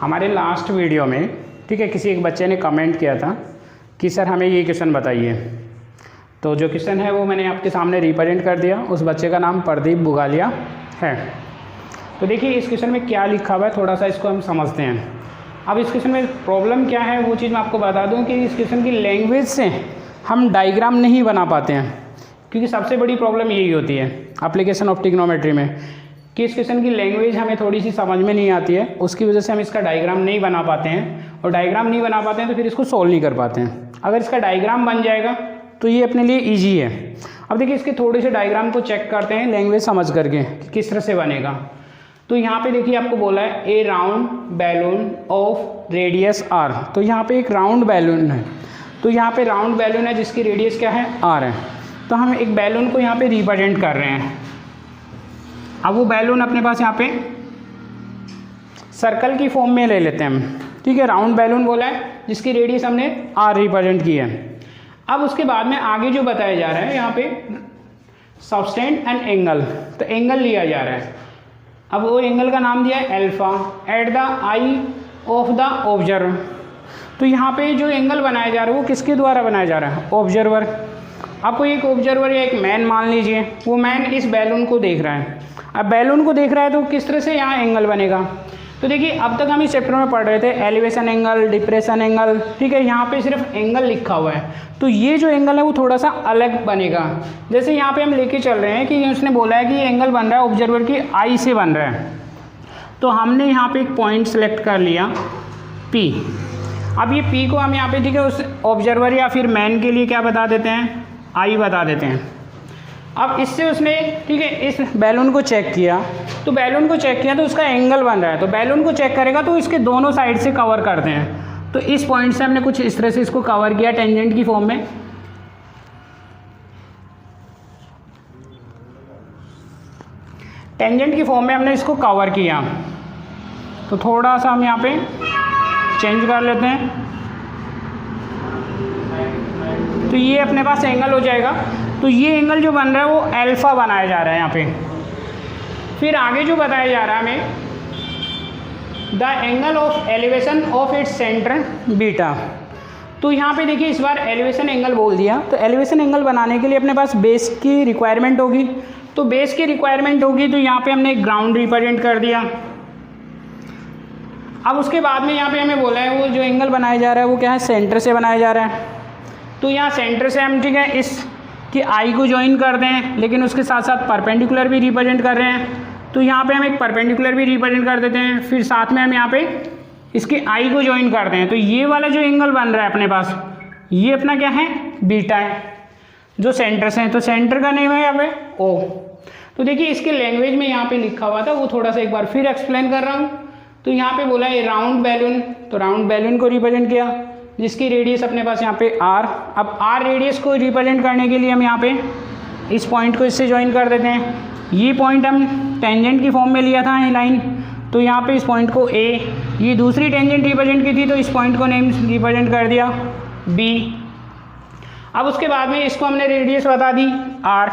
हमारे last video में, ठीक है, किसी एक बच्चे ने कमेंट किया था कि सर हमें ये क्वेश्चन बताइए। तो जो क्वेश्चन है वो मैंने आपके सामने रिप्रेजेंट कर दिया। उस बच्चे का नाम प्रदीप बुगालिया है। तो देखिए इस क्वेश्चन में क्या लिखा हुआ है, थोड़ा सा इसको हम समझते हैं। अब इस क्वेश्चन में प्रॉब्लम क्या है वो चीज़ मैं आपको बता दूं कि इस क्वेश्चन की लैंग्वेज से हम डायग्राम नहीं बना पाते हैं, क्योंकि सबसे बड़ी प्रॉब्लम यही होती है एप्लीकेशन ऑफ ट्रिग्नोमेट्री में कि इस क्वेश्चन की लैंग्वेज हमें थोड़ी सी समझ में नहीं आती है। उसकी वजह से हम इसका डायग्राम नहीं बना पाते हैं, और डायग्राम नहीं बना पाते हैं तो फिर इसको सोल्व नहीं कर पाते हैं। अगर इसका डायग्राम बन जाएगा तो ये अपने लिए ईजी है। अब देखिए इसके थोड़े से डायग्राम को चेक करते हैं लैंग्वेज समझ करके कि किस तरह से बनेगा। तो यहाँ पे देखिए आपको बोला है a round balloon of radius r. तो यहाँ पे एक राउंड बैलून है, तो यहाँ पे राउंड बैलून है जिसकी रेडियस क्या है, आर है। तो हम एक बैलून को यहाँ पे रिप्रेजेंट कर रहे हैं। अब वो बैलून अपने पास यहाँ पे सर्कल की फॉर्म में ले लेते हैं हम, ठीक है। राउंड बैलून बोला है जिसकी रेडियस हमने आर रिप्रेजेंट की है। अब उसके बाद में आगे जो बताया जा रहा है यहाँ पे सबटेंड एंड एंगल, तो एंगल लिया जा रहा है। अब वो एंगल का नाम दिया है alpha at the I of the observer. तो यहाँ पे जो एंगल बनाया जा रहा है वो किसके द्वारा बनाया जा रहा है, ऑब्जर्वर। आपको एक ऑब्जर्वर या एक मैन मान लीजिए, वो मैन इस बैलून को देख रहा है। अब बैलून को देख रहा है तो किस तरह से यहाँ एंगल बनेगा। तो देखिए अब तक हम इस चैप्टर में पढ़ रहे थे एलिवेशन एंगल, डिप्रेशन एंगल, ठीक है। यहाँ पे सिर्फ एंगल लिखा हुआ है, तो ये जो एंगल है वो थोड़ा सा अलग बनेगा। जैसे यहाँ पे हम लेके चल रहे हैं कि उसने बोला है कि ये एंगल बन रहा है ऑब्जर्वर की आई से बन रहा है। तो हमने यहाँ पे एक पॉइंट सेलेक्ट कर लिया P। अब ये P को हम यहाँ पे, ठीक है, उस ऑब्जर्वर या फिर मैन के लिए क्या बता देते हैं, आई बता देते हैं। अब इससे उसने, ठीक है, इस बैलून को चेक किया, तो बैलून को चेक किया तो उसका एंगल बन रहा है। तो बैलून को चेक करेगा तो इसके दोनों साइड से कवर करते हैं। तो इस पॉइंट से हमने कुछ इस तरह से इसको कवर किया टेंजेंट की फॉर्म में। टेंजेंट की फॉर्म में हमने इसको कवर किया। तो थोड़ा सा हम यहाँ पे चेंज कर लेते हैं, तो ये अपने पास एंगल हो जाएगा। तो ये एंगल जो बन रहा है वो अल्फा बनाया जा रहा है यहाँ पे। फिर आगे जो बताया जा रहा है हमें the angle of elevation of its centre beta. तो यहाँ पे देखिए इस बार एलिवेशन एंगल बोल दिया। तो एलिवेशन एंगल बनाने के लिए अपने पास बेस की रिक्वायरमेंट होगी। तो बेस की रिक्वायरमेंट होगी तो यहाँ पे हमने एक ग्राउंड रिप्रेजेंट कर दिया। अब उसके बाद में यहाँ पे हमें बोला है वो जो एंगल बनाया जा रहा है वो क्या है, सेंटर से बनाया जा रहा है। तो यहाँ सेंटर से हम, ठीक है, इस कि आई को ज्वाइन कर दें, लेकिन उसके साथ साथ परपेंडिकुलर भी रिप्रेजेंट कर रहे हैं। तो यहाँ पे हम एक परपेंडिकुलर भी रिप्रेजेंट कर देते हैं। फिर साथ में हम यहाँ पे इसके आई को ज्वाइन करते हैं। तो ये वाला जो एंगल बन रहा है अपने पास, ये अपना क्या है, बीटा है, जो सेंटर से है। तो सेंटर का नेम है यहाँ पे ओ। तो देखिए इसके लैंग्वेज में यहाँ पे लिखा हुआ था वो थोड़ा सा एक बार फिर एक्सप्लेन कर रहा हूँ। तो यहाँ पे बोला है राउंड बैलून, तो राउंड बैलून को रिप्रेजेंट किया जिसकी रेडियस अपने पास यहाँ पे आर। अब आर रेडियस को रिप्रेजेंट करने के लिए हम यहाँ पे इस पॉइंट को इससे ज्वाइन कर देते हैं। ये पॉइंट हम टेंजेंट की फॉर्म में लिया था ये लाइन, तो यहाँ पे इस पॉइंट को ए, ये दूसरी टेंजेंट रिप्रेजेंट की थी तो इस पॉइंट को नेम रिप्रेजेंट कर दिया बी। अब उसके बाद में इसको हमने रेडियस बता दी आर।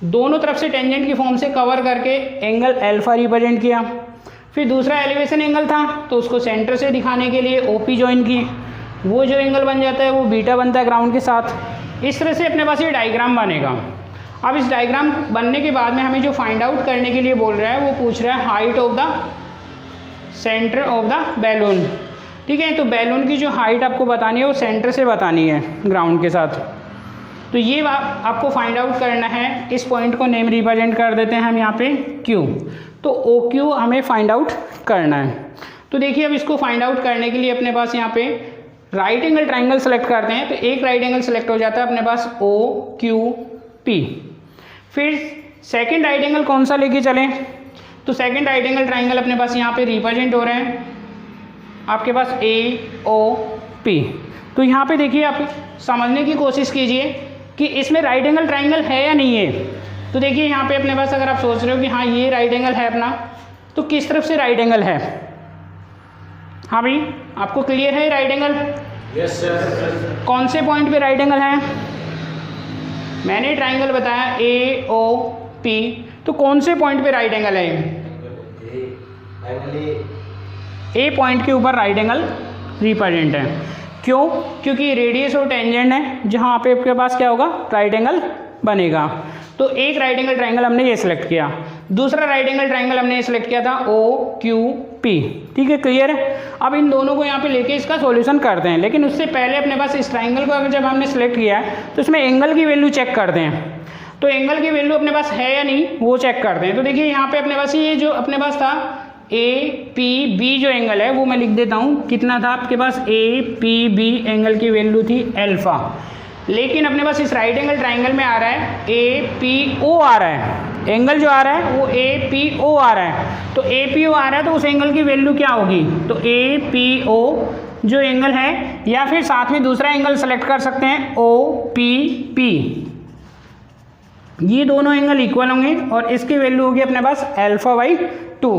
दोनों तरफ से टेंजेंट की फॉर्म से कवर करके एंगल अल्फा रिप्रेजेंट किया। फिर दूसरा एलिवेशन एंगल था तो उसको सेंटर से दिखाने के लिए ओपी ज्वाइन की। वो जो एंगल बन जाता है वो बीटा बनता है ग्राउंड के साथ। इस तरह से अपने पास ये डायग्राम बनेगा। अब इस डायग्राम बनने के बाद में हमें जो फाइंड आउट करने के लिए बोल रहा है वो पूछ रहा है height of the centre of the balloon, ठीक है। तो बैलून की जो हाइट आपको बतानी है वो सेंटर से बतानी है ग्राउंड के साथ। तो ये आपको फाइंड आउट करना है। इस पॉइंट को नेम रिप्रेजेंट कर देते हैं हम यहाँ पे क्यू। तो ओ क्यू हमें फाइंड आउट करना है। तो देखिए अब इसको फाइंड आउट करने के लिए अपने पास यहाँ पे राइट एंगल ट्राइंगल सेलेक्ट करते हैं। तो एक राइट एंगल सेलेक्ट हो जाता है अपने पास ओ क्यू पी। फिर सेकंड राइट एंगल कौन सा लेके चलें, तो सेकंड राइट एंगल ट्राइंगल अपने पास यहाँ पे रिप्रेजेंट हो रहे हैं आपके पास ए ओ पी। तो यहाँ पे देखिए आप समझने की कोशिश कीजिए कि इसमें राइट एंगल ट्राइंगल है या नहीं है। तो देखिए यहाँ पे अपने पास अगर आप सोच रहे हो कि हाँ ये राइट एंगल है अपना, तो किस तरफ से राइट एंगल है, हाँ भाई आपको क्लियर है राइट एंगल? Yes sir. कौन से पॉइंट पे राइट एंगल है? मैंने ट्राइंगल बताया ए ओ पी, तो कौन से पॉइंट पे राइट एंगल है? ए पॉइंट के ऊपर राइट एंगल रिप्रेजेंट है। क्यों? क्योंकि रेडियस और टेंजेंट है जहाँ पे आपके पास क्या होगा, राइट एंगल बनेगा। तो एक राइट एंगल ट्राइंगल हमने ये सिलेक्ट किया, दूसरा राइट एंगल ट्राइंगल हमने ये सिलेक्ट किया था OQP। ठीक है, क्लियर है। अब इन दोनों को यहाँ पे लेके इसका सॉल्यूशन करते हैं, लेकिन उससे पहले अपने पास इस ट्राइंगल को अगर जब हमने सेलेक्ट किया है तो इसमें एंगल की वैल्यू चेक करते हैं। तो एंगल की वैल्यू अपने पास है या नहीं वो चेक करते हैं। तो देखिए यहाँ पे अपने पास ये जो अपने पास था APB जो एंगल है वो मैं लिख देता हूँ, कितना था आपके पास, APB एंगल की वैल्यू थी अल्फा। लेकिन अपने पास इस राइट एंगल ट्राइंगल में आ रहा है APO आ रहा है, एंगल जो आ रहा है वो APO आ रहा है। तो APO आ रहा है तो उस एंगल की वैल्यू क्या होगी, तो APO जो एंगल है, या फिर साथ में दूसरा एंगल सेलेक्ट कर सकते हैं OPP। ये दोनों एंगल इक्वल होंगे और इसकी वैल्यू होगी अपने पास α/2।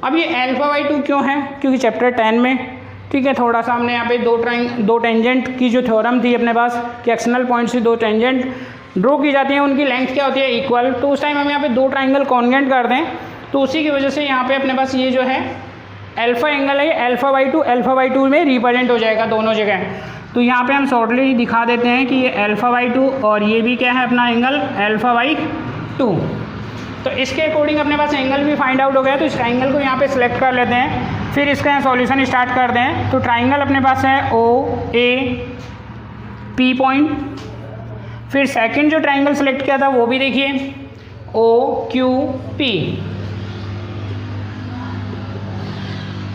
अब ये α/2 क्यों है, क्योंकि चैप्टर 10 में, ठीक है, थोड़ा सा हमने यहाँ पे दो टेंजेंट की जो थ्योरम थी अपने पास कि एक्सटर्नल पॉइंट से दो टेंजेंट ड्रॉ की जाती हैं, उनकी लेंथ क्या होती है, इक्वल। तो उस टाइम हम यहाँ पे दो ट्राइंगल कॉन्ग्रुएंट कर दें तो उसी की वजह से यहाँ पे अपने पास ये जो है अल्फा एंगल है, α/2 में रिप्रेजेंट हो जाएगा दोनों जगह। तो यहाँ पे हम शॉर्टली दिखा देते हैं कि ये α/2 और ये भी क्या है अपना एंगल α/2। तो इसके अकॉर्डिंग अपने पास एंगल भी फाइंड आउट हो गया। तो इस ट्राइंगल को यहाँ पे सिलेक्ट कर लेते हैं, फिर इसका सॉल्यूशन स्टार्ट कर दें। तो ट्राइंगल अपने पास है OAP पॉइंट, फिर सेकंड जो ट्राइंगल सेलेक्ट किया था वो भी देखिए OQP।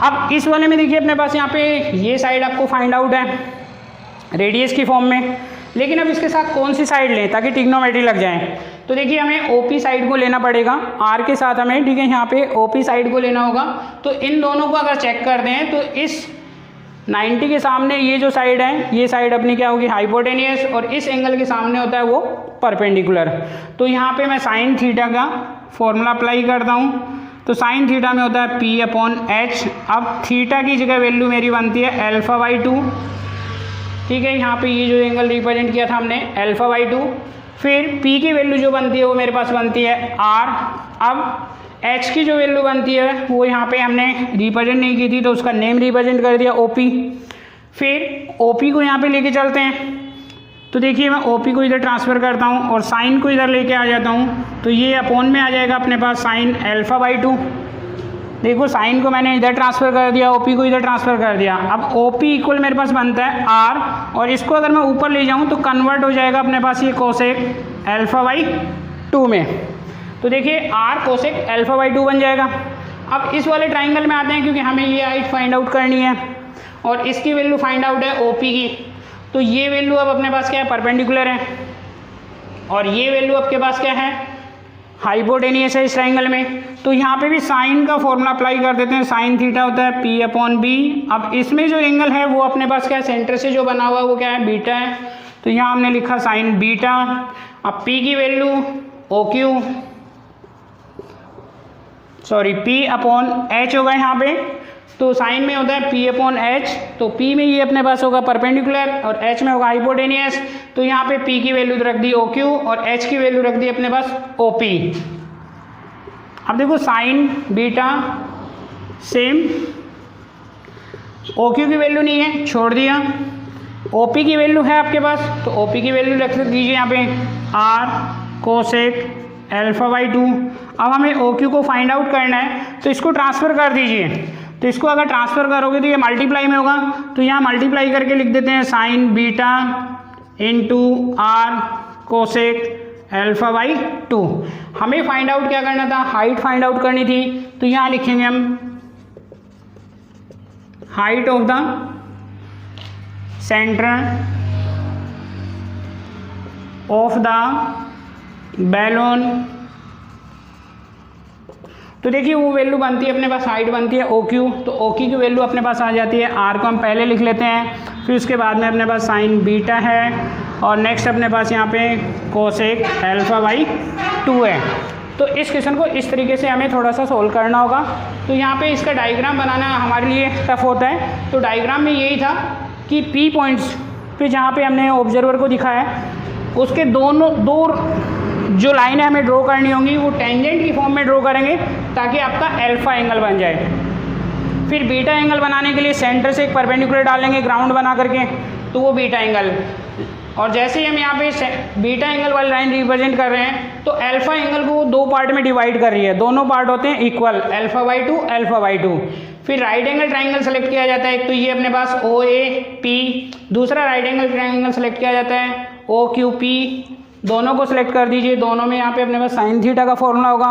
अब इस वाले में देखिए अपने पास यहाँ पे ये साइड आपको फाइंड आउट है रेडियस की फॉर्म में, लेकिन अब इसके साथ कौन सी साइड लें ताकि ट्रिग्नोमेट्री लग जाए। तो देखिए हमें OP साइड को लेना पड़ेगा, R के साथ हमें, ठीक है, यहाँ पे OP साइड को लेना होगा। तो इन दोनों को अगर चेक करते हैं तो इस 90 के सामने ये जो साइड है, ये साइड अपनी क्या होगी, हाइपोटेनियस, और इस एंगल के सामने होता है वो परपेंडिकुलर। तो यहाँ पे मैं साइन थीटा का फॉर्मूला अप्लाई करता हूँ। तो साइन थीटा में होता है P/H। अब थीटा की जगह वैल्यू मेरी बनती है α/2, ठीक है। यहाँ पे ये जो एंगल रिप्रेजेंट किया था हमने α/2, फिर P की वैल्यू जो बनती है वो मेरे पास बनती है R। अब H की जो वैल्यू बनती है वो यहाँ पे हमने रिप्रेजेंट नहीं की थी तो उसका नेम रिप्रेजेंट कर दिया OP। फिर OP को यहाँ पे लेके चलते हैं। तो देखिए मैं OP को इधर ट्रांसफ़र करता हूँ और साइन को इधर लेके आ जाता हूँ। तो ये अपॉन में आ जाएगा अपने पास साइन α/2। देखो साइन को मैंने इधर ट्रांसफ़र कर दिया, OP को इधर ट्रांसफ़र कर दिया। अब OP इक्वल मेरे पास बनता है R, और इसको अगर मैं ऊपर ले जाऊँ तो कन्वर्ट हो जाएगा अपने पास ये कोसेक α/2 में। तो देखिए R कोसेक α/2 बन जाएगा। अब इस वाले ट्राइंगल में आते हैं, क्योंकि हमें ये हाइट फाइंड आउट करनी है और इसकी वैल्यू फाइंड आउट है OP की। तो ये वैल्यू अब अपने पास क्या है, परपेंडिकुलर है, और ये वैल्यू आपके पास क्या है, हाइपोटेनियस है इस ट्राइंगल में। तो यहाँ पे भी साइन का फॉर्मूला अप्लाई कर देते हैं। साइन थीटा होता है P/B। अब इसमें जो एंगल है वो अपने पास क्या है, सेंटर से जो बना हुआ है वो क्या है, बीटा है। तो यहाँ हमने लिखा साइन बीटा। अब P की वैल्यू P/H होगा यहाँ पे। तो साइन में होता है P/H, तो P में ये अपने पास होगा परपेंडिकुलर और H में होगा हाइपोटेनियस। तो यहाँ पे P की वैल्यू रख दी OQ और H की वैल्यू रख दी अपने पास OP। अब देखो साइन बीटा सेम, OQ की वैल्यू नहीं है, छोड़ दिया। OP की वैल्यू है आपके पास, तो OP की वैल्यू रख दीजिए यहाँ पे R कोसेक α/2। अब हमें OQ को फाइंड आउट करना है तो इसको ट्रांसफ़र कर दीजिए। तो इसको अगर ट्रांसफ़र करोगे तो ये मल्टीप्लाई में होगा, तो यहाँ मल्टीप्लाई करके लिख देते हैं sine beta into R cosec α/2। हमें फाइंड आउट क्या करना था, हाइट फाइंड आउट करनी थी। तो यहाँ लिखेंगे हम height of the centre of the balloon. तो देखिए वो वैल्यू बनती है अपने पास, हाइट बनती है OQ। तो OQ की वैल्यू अपने पास आ जाती है, R को हम पहले लिख लेते हैं, फिर उसके बाद में अपने पास साइन बीटा है और नेक्स्ट अपने पास यहाँ पे कोसेक α/2 है। तो इस क्वेश्चन को इस तरीके से हमें थोड़ा सा सोल्व करना होगा। तो यहाँ पे इसका डायग्राम बनाना हमारे लिए टफ होता है। तो डायग्राम में यही था कि P पॉइंट्स पे जहाँ पे हमने ऑब्जर्वर को दिखाया उसके दो जो लाइनें हमें ड्रॉ करनी होंगी वो टेंजेंट की फॉर्म में ड्रॉ करेंगे ताकि आपका अल्फा एंगल बन जाए। फिर बीटा एंगल बनाने के लिए सेंटर से एक परपेंडिकुलर डालेंगे ग्राउंड बना करके, तो वो बीटा एंगल। और जैसे ही हम यहाँ पे बीटा एंगल वाली लाइन रिप्रेजेंट कर रहे हैं तो अल्फा एंगल को दो पार्ट में डिवाइड कर रही है, दोनों पार्ट होते हैं equal, alpha by to, alpha by to. फिर राइट एंगल ट्राइंगल सेलेक्ट किया जाता है, एक तो ये अपने पास ओ ए पी, दूसरा राइट एंगल ट्राइंगल सेलेक्ट किया जाता है ओ क्यू पी। दोनों को सिलेक्ट कर दीजिए, दोनों में यहाँ पे अपने पास साइन थीटा का फॉर्मूला होगा।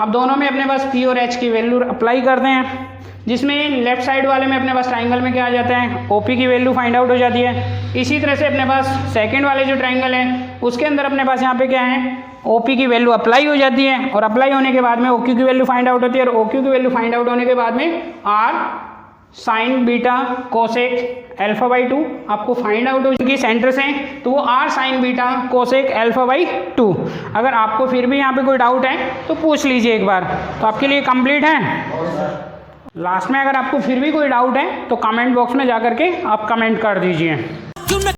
अब दोनों में अपने पास पी और एच की वैल्यू अप्लाई करते हैं, जिसमें लेफ्ट साइड वाले में अपने पास ट्राइंगल में क्या आ जाता है, ओपी की वैल्यू फाइंड आउट हो जाती है। इसी तरह से अपने पास सेकंड वाले जो ट्राइंगल है उसके अंदर अपने पास यहाँ पे क्या है, ओपी की वैल्यू अप्लाई हो जाती है, और अप्लाई होने के बाद में ओक्यू की वैल्यू फाइंड आउट होती है, और ओक्यू की वैल्यू फाइंड आउट होने के बाद में R sine beta cosec alpha by two आपको फाइंड आउट होगी सेंटर से, तो वो R sine beta cosec alpha by two. अगर आपको फिर भी यहाँ पे कोई डाउट है तो पूछ लीजिए एक बार। तो आपके लिए कंप्लीट है। लास्ट में अगर आपको फिर भी कोई डाउट है तो कमेंट बॉक्स में जा करके आप कमेंट कर दीजिए।